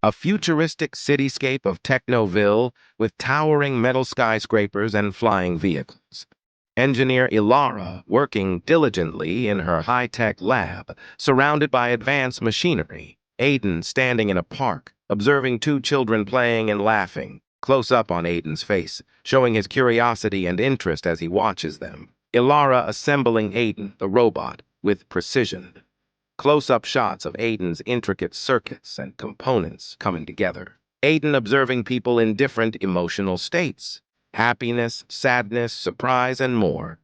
A futuristic cityscape of Technoville with towering metal skyscrapers and flying vehicles. Engineer Ilara working diligently in her high-tech lab, surrounded by advanced machinery. Aiden standing in a park, observing two children playing and laughing, close up on Aiden's face, showing his curiosity and interest as he watches them. Ilara assembling Aiden, the robot, with precision. Close-up shots of Aiden's intricate circuits and components coming together. Aiden observing people in different emotional states. Happiness, sadness, surprise, and more.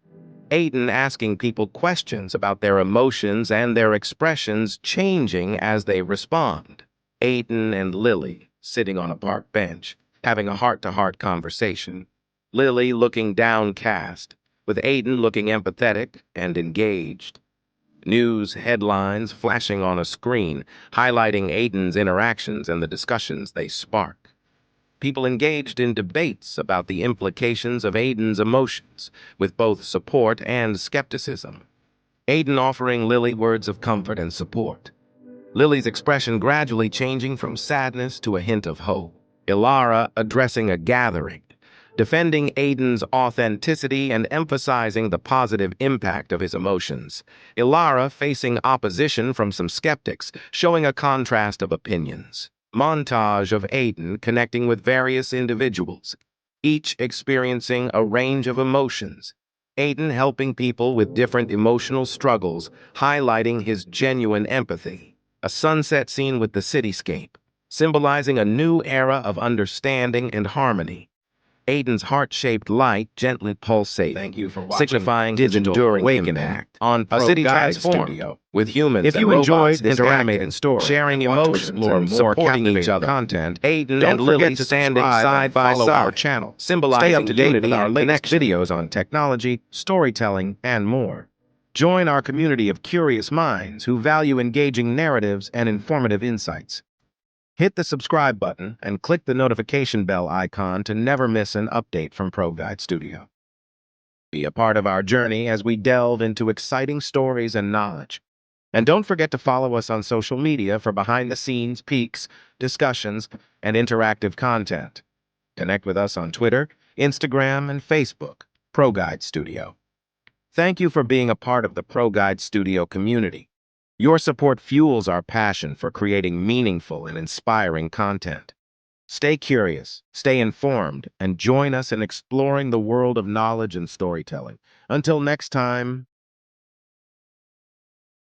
Aiden asking people questions about their emotions and their expressions changing as they respond. Aiden and Lily sitting on a park bench, having a heart-to-heart conversation. Lily looking downcast, with Aiden looking empathetic and engaged. News headlines flashing on a screen, highlighting Aiden's interactions and the discussions they spark. People engaged in debates about the implications of Aiden's emotions, with both support and skepticism. Aiden offering Lily words of comfort and support. Lily's expression gradually changing from sadness to a hint of hope. Ilara addressing a gathering, defending Aiden's authenticity and emphasizing the positive impact of his emotions. Ilara facing opposition from some skeptics, showing a contrast of opinions. Montage of Aiden connecting with various individuals, each experiencing a range of emotions. Aiden helping people with different emotional struggles, highlighting his genuine empathy. A sunset scene with the cityscape, symbolizing a new era of understanding and harmony. Aiden's heart-shaped light gently pulsating, Thank you for watching signifying his Digital enduring Awakening impact on a Pro city Guide transformed Studio, with humans If and you robots enjoyed this interacting, animated story sharing and want to emotions explore and more supporting each captivating other. content, Aiden don't and forget Lily to standing subscribe side and by follow our side, channel. Stay symbolizing up to date with unity our and latest connection. videos on technology, storytelling, and more. Join our community of curious minds who value engaging narratives and informative insights. Hit the subscribe button and click the notification bell icon to never miss an update from ProGuide Studio. Be a part of our journey as we delve into exciting stories and knowledge. And don't forget to follow us on social media for behind-the-scenes peeks, discussions, and interactive content. Connect with us on Twitter, Instagram, and Facebook, ProGuide Studio. Thank you for being a part of the ProGuide Studio community. Your support fuels our passion for creating meaningful and inspiring content. Stay curious, stay informed, and join us in exploring the world of knowledge and storytelling. Until next time,